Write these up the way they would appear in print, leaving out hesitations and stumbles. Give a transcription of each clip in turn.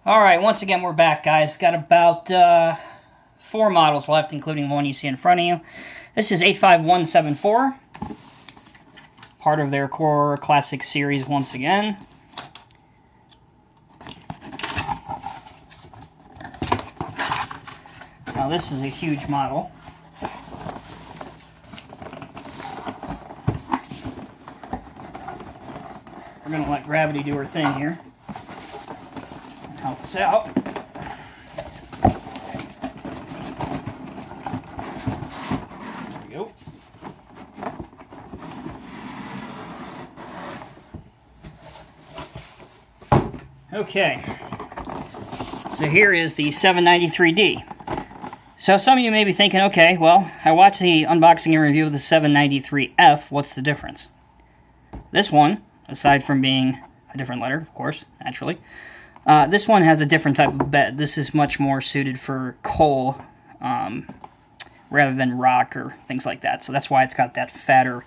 Alright, once again we're back, guys. Got about 4 models left, including the one you see in front of you. This is 85174. Part of their core classic series once again. Now this is a huge model. We're going to let gravity do her thing here. Help us out. There we go. Okay. So here is the 793D. So some of you may be thinking, okay, well, I watched the unboxing and review of the 793F. What's the difference? This one, aside from being a different letter, of course, naturally, this one has a different type of bed. This is much more suited for coal rather than rock or things like that. So that's why it's got that fatter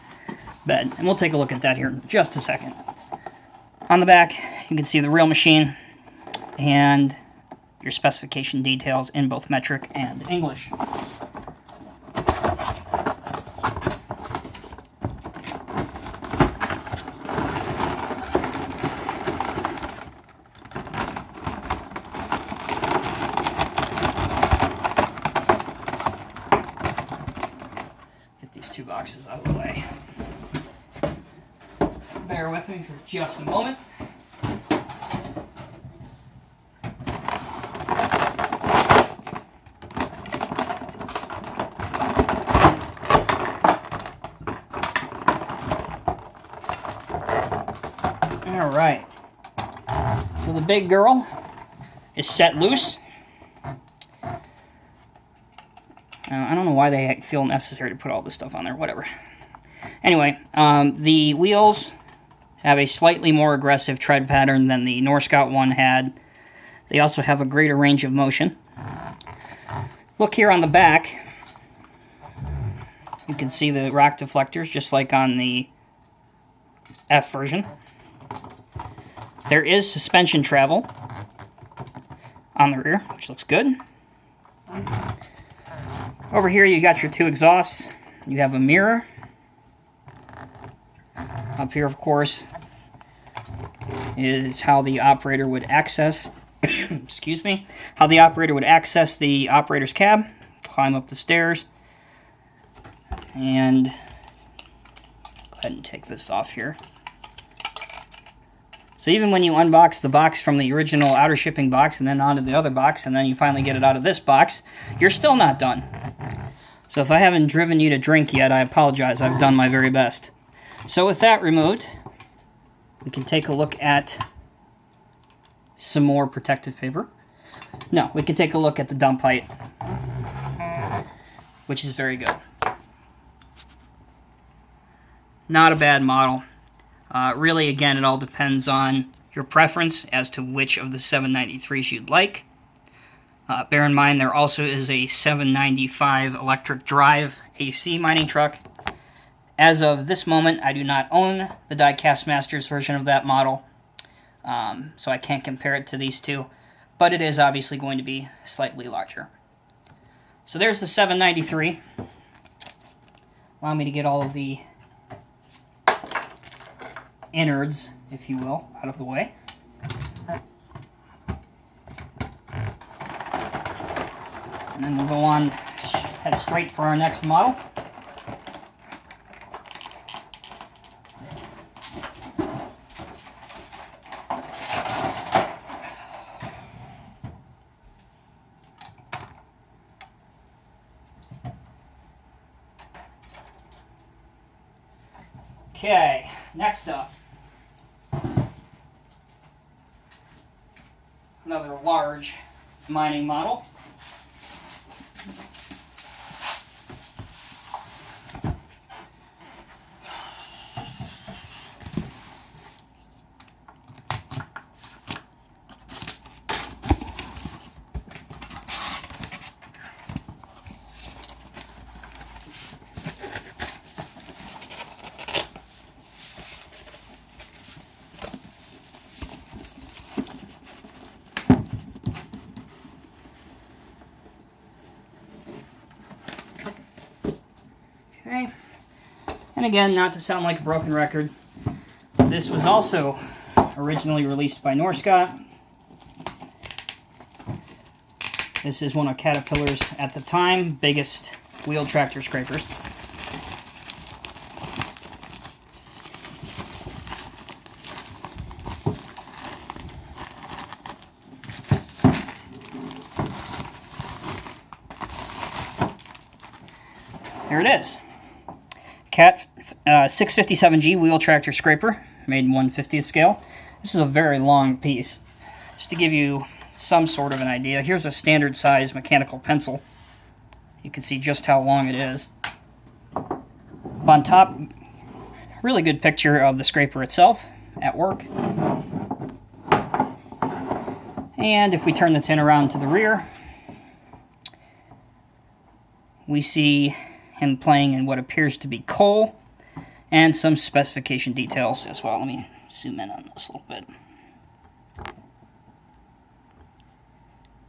bed. And we'll take a look at that here in just a second. On the back, you can see the real machine and your specification details in both metric and English. These 2 boxes out of the way. Bear with me for just a moment. Alright. So the big girl is set loose. I don't know why they feel necessary to put all this stuff on there, whatever. Anyway, the wheels have a slightly more aggressive tread pattern than the Norscout one had. They also have a greater range of motion. Look here on the back. You can see the rock deflectors, just like on the F version. There is suspension travel on the rear, which looks good. Over here you got your 2 exhausts. You have a mirror. Up here, of course, is how the operator would access excuse me, how the operator would access the operator's cab, climb up the stairs, and go ahead and take this off here. So even when you unbox the box from the original outer shipping box and then onto the other box, and then you finally get it out of this box, you're still not done. So if I haven't driven you to drink yet, I apologize. I've done my very best. So with that removed, we can take a look at some more protective paper. No, we can take a look at the dump height, which is very good. Not a bad model. Really, again, it all depends on your preference as to which of the 793s you'd like. Bear in mind, there also is a 795 electric drive AC mining truck. As of this moment, I do not own the Diecast Masters version of that model, so I can't compare it to these two, but it is obviously going to be slightly larger. So there's the 793. Allow me to get all of the innards, if you will, out of the way. And then we'll go on, head straight for our next model. Okay, next up. Another large mining model. And again, not to sound like a broken record, this was also originally released by Norscot. This is one of Caterpillar's, at the time, biggest wheel tractor scrapers. There it is. Cat 657G wheel tractor scraper, made in 1/50th scale. This is a very long piece. Just to give you some sort of an idea, here's a standard size mechanical pencil. You can see just how long it is. On top, really good picture of the scraper itself at work. And if we turn the tin around to the rear, we see him playing in what appears to be coal, and some specification details as well. Let me zoom in on this a little bit.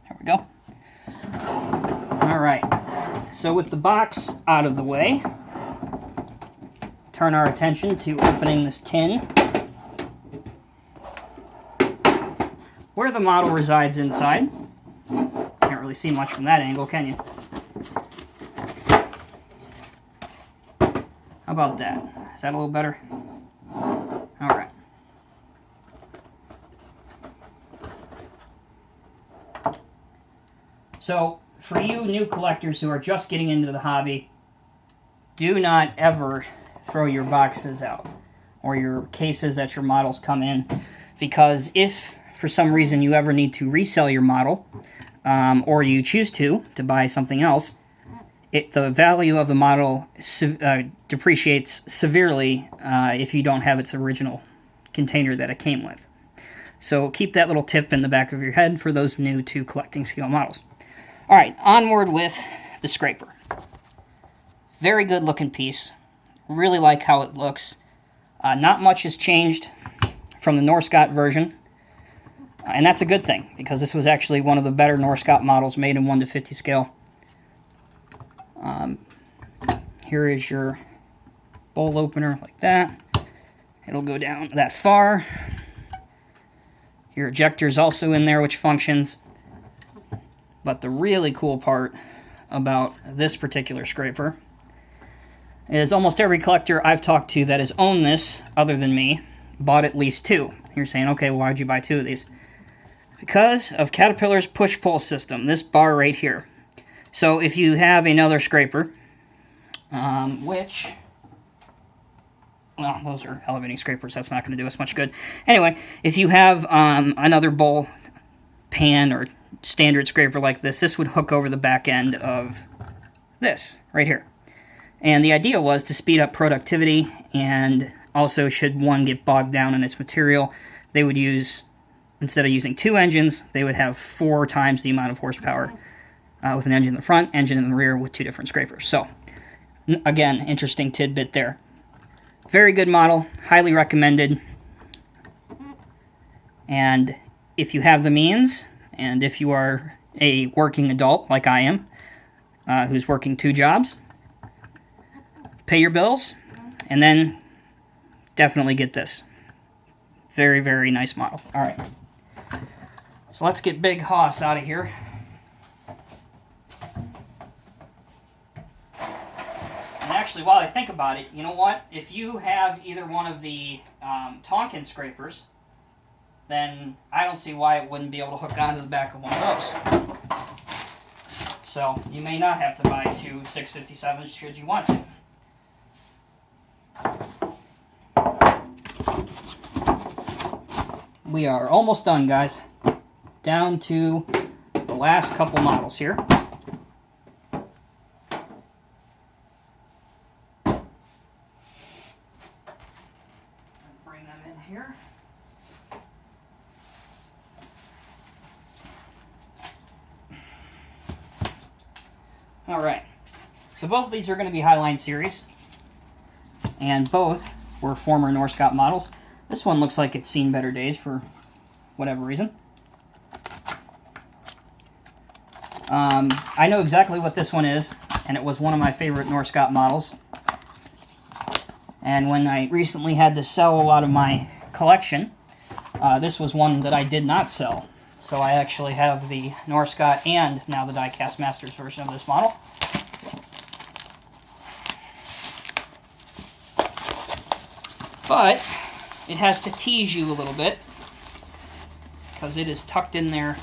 There we go. Alright, so with the box out of the way, turn our attention to opening this tin, where the model resides inside. Can't really see much from that angle, can you? How about that? Is that a little better? Alright. So, for you new collectors who are just getting into the hobby, do not ever throw your boxes out or your cases that your models come in, because if for some reason you ever need to resell your model, or you choose to buy something else, the value of the model depreciates severely if you don't have its original container that it came with. So keep that little tip in the back of your head for those new to collecting scale models. Alright, onward with the scraper. Very good looking piece. Really like how it looks. Not much has changed from the Norscot version. And that's a good thing, because this was actually one of the better Norscot models made in 1/50 scale. Here is your bowl opener, like that. It'll go down that far. Your ejector is also in there, which functions. But the really cool part about this particular scraper is almost every collector I've talked to that has owned this, other than me, bought at least two. You're saying, okay, well, why'd you buy two of these? Because of Caterpillar's push-pull system, this bar right here. So if you have another scraper, which, well, those are elevating scrapers, that's not going to do us much good. Anyway, if you have another bowl, pan, or standard scraper like this would hook over the back end of this, right here. And the idea was to speed up productivity, and also should one get bogged down in its material, they would use, instead of using two engines, they would have 4 times the amount of horsepower with an engine in the front, engine in the rear with 2 different scrapers. So, again, interesting tidbit there. Very good model, highly recommended. And if you have the means, and if you are a working adult like I am, who's working 2 jobs, pay your bills, and then definitely get this. Very, very nice model. All right. So let's get Big Hoss out of here. And actually, while I think about it, you know what? If you have either one of the Tonkin scrapers, then I don't see why it wouldn't be able to hook onto the back of one of those. So you may not have to buy 2 657s should you want to. We are almost done, guys. Down to the last couple models here. Bring them in here. Alright, so both of these are going to be Highline Series, and both were former Norscot models. This one looks like it's seen better days for whatever reason. I know exactly what this one is, and it was one of my favorite Norscot models. And when I recently had to sell a lot of my collection, this was one that I did not sell. So I actually have the Norscot and now the Diecast Masters version of this model. But it has to tease you a little bit because it is tucked in there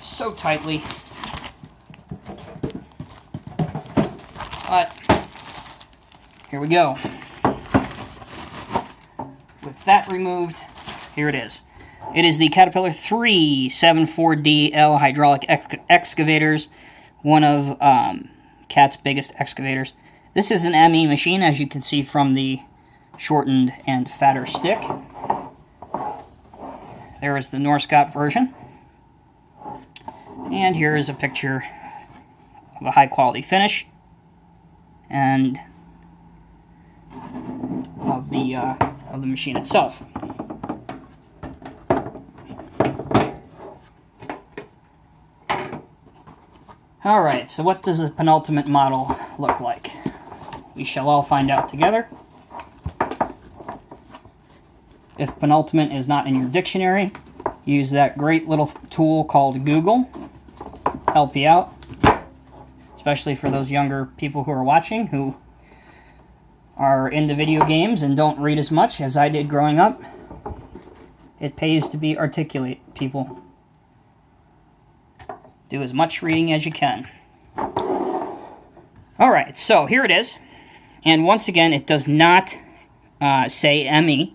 so tightly. But here we go. With that removed, here it is. It is the Caterpillar 374DL hydraulic excavators, one of CAT's biggest excavators. This is an ME machine, as you can see from the shortened and fatter stick. There is the Norscot version. And here is a picture of a high quality finish and of the machine itself. Alright, so what does the penultimate model look like? We shall all find out together. If penultimate is not in your dictionary, use that great little tool called Google. Help you out. Especially for those younger people who are watching who are into video games and don't read as much as I did growing up. It pays to be articulate, people. Do as much reading as you can. Alright, so here it is. And once again, it does not say ME.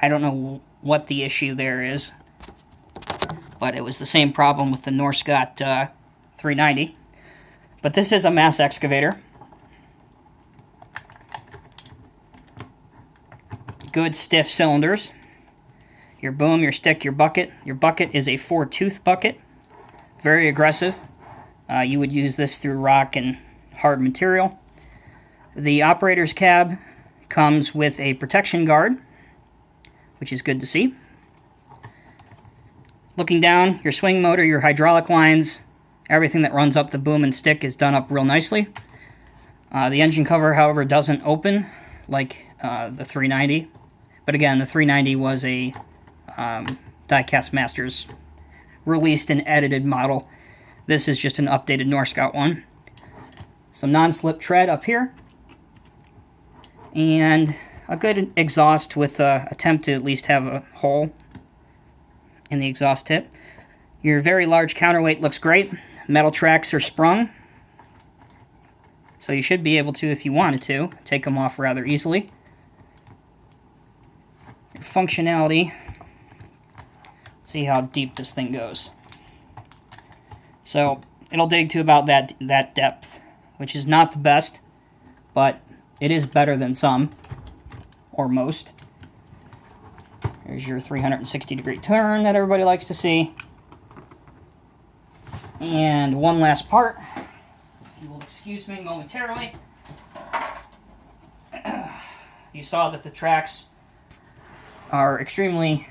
I don't know what the issue there is, but it was the same problem with the Norscot 390. But this is a mass excavator. Good stiff cylinders. Your boom, your stick, your bucket. Your bucket is a 4-tooth bucket. Very aggressive. You would use this through rock and hard material. The operator's cab comes with a protection guard, which is good to see. Looking down, your swing motor, your hydraulic lines, everything that runs up the boom and stick is done up real nicely. The engine cover, however, doesn't open like the 390. But again, the 390 was a Diecast Masters released and edited model. This is just an updated Norscot one. Some non-slip tread up here. And a good exhaust with an attempt to at least have a hole in the exhaust tip. Your very large counterweight looks great. Metal tracks are sprung. So you should be able to, if you wanted to, take them off rather easily. Your functionality. Let's see how deep this thing goes. So it'll dig to about that depth, which is not the best, but it is better than some, or most. There's your 360-degree turn that everybody likes to see. And one last part, if you will excuse me momentarily. You saw that the tracks are extremely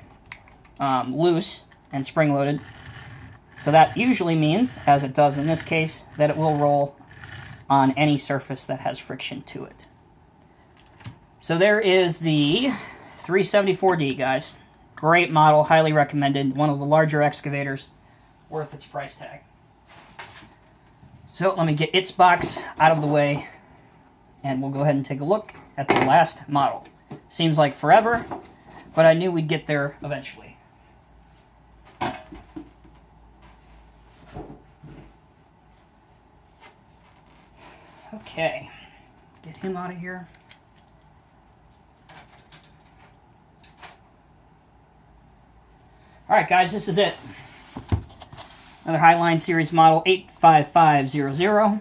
loose and spring-loaded. So that usually means, as it does in this case, that it will roll on any surface that has friction to it. So there is the 374D, guys. Great model, highly recommended. One of the larger excavators, worth its price tag. So let me get its box out of the way, and we'll go ahead and take a look at the last model. Seems like forever, but I knew we'd get there eventually. Okay, get him out of here. Alright guys, this is it. Another Highline Series model 85500.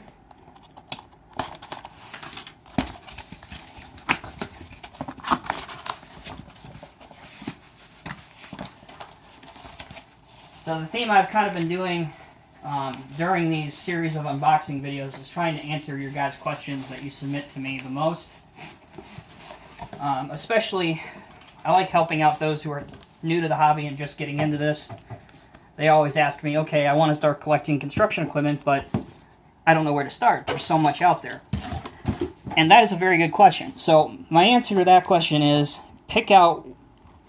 So the theme I've kind of been doing during these series of unboxing videos is trying to answer your guys' questions that you submit to me the most. Especially, I like helping out those who are new to the hobby and just getting into this. They always ask me, okay, I want to start collecting construction equipment, but I don't know where to start. There's so much out there. And that is a very good question. So my answer to that question is pick out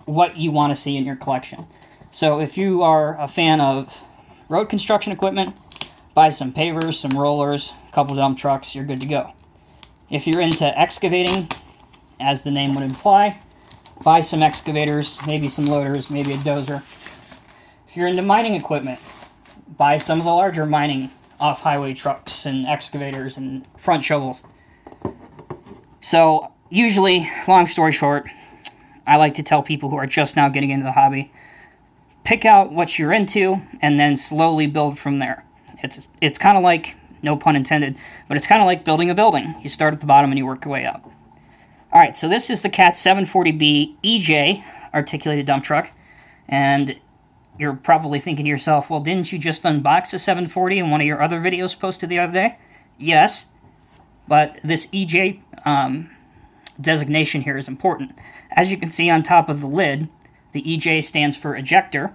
what you want to see in your collection. So if you are a fan of road construction equipment, buy some pavers, some rollers, a couple dump trucks, you're good to go. If you're into excavating, as the name would imply, buy some excavators, maybe some loaders, maybe a dozer. If you're into mining equipment, buy some of the larger mining off-highway trucks and excavators and front shovels. So usually, long story short, I like to tell people who are just now getting into the hobby, pick out what you're into and then slowly build from there. It's kind of like, no pun intended, but it's kind of like building a building. You start at the bottom and you work your way up. All right, so this is the Cat 740B EJ articulated dump truck, and you're probably thinking to yourself, well, didn't you just unbox the 740 in one of your other videos posted the other day? Yes, but this EJ designation here is important. As you can see on top of the lid, the EJ stands for ejector.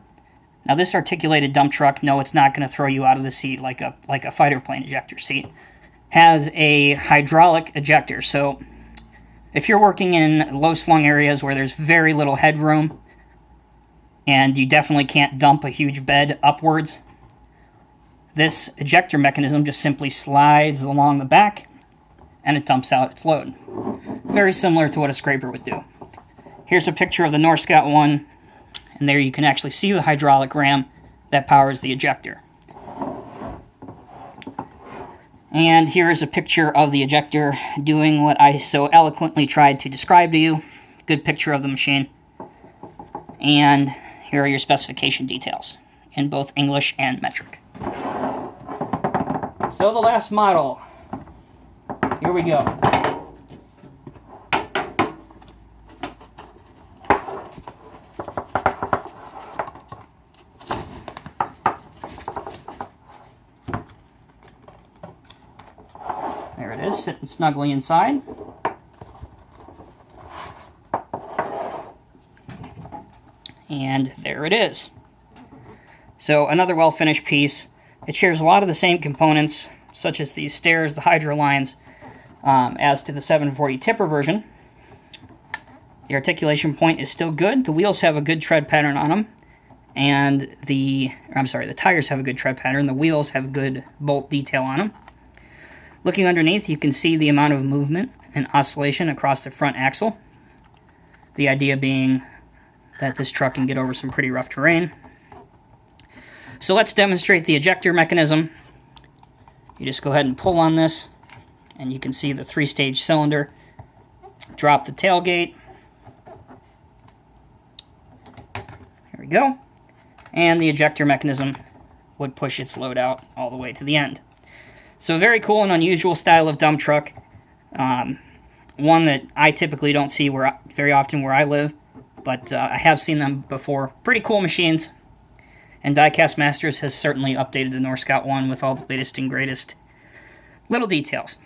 Now this articulated dump truck, no, it's not going to throw you out of the seat like a fighter plane ejector seat, has a hydraulic ejector. So if you're working in low-slung areas where there's very little headroom, and you definitely can't dump a huge bed upwards, this ejector mechanism just simply slides along the back, and it dumps out its load. Very similar to what a scraper would do. Here's a picture of the North Scout 1, and there you can actually see the hydraulic ram that powers the ejector. And here is a picture of the ejector doing what I so eloquently tried to describe to you. Good picture of the machine. And here are your specification details in both English and metric. So the last model. Here we go. There it is, sitting snugly inside. And there it is. So another well-finished piece. It shares a lot of the same components, such as these stairs, the hydro lines, as to the 740 tipper version. The articulation point is still good. The wheels have a good tread pattern on them. And the tires have a good tread pattern. The wheels have good bolt detail on them. Looking underneath, you can see the amount of movement and oscillation across the front axle. The idea being that this truck can get over some pretty rough terrain. So let's demonstrate the ejector mechanism. You just go ahead and pull on this, and you can see the 3-stage cylinder. Drop the tailgate. Here we go. And the ejector mechanism would push its load out all the way to the end. So very cool and unusual style of dump truck. One that I typically don't see very often where I live, but I have seen them before. Pretty cool machines. And Diecast Masters has certainly updated the North Scout 1 with all the latest and greatest little details.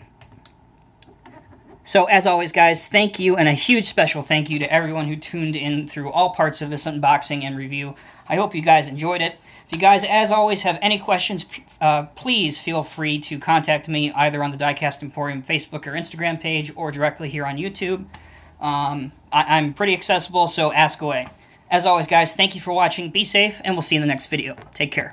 So as always, guys, thank you, and a huge special thank you to everyone who tuned in through all parts of this unboxing and review. I hope you guys enjoyed it. If you guys, as always, have any questions, please feel free to contact me either on the Diecast Emporium Facebook or Instagram page or directly here on YouTube. I'm pretty accessible, so ask away. As always, guys, thank you for watching. Be safe, and we'll see you in the next video. Take care.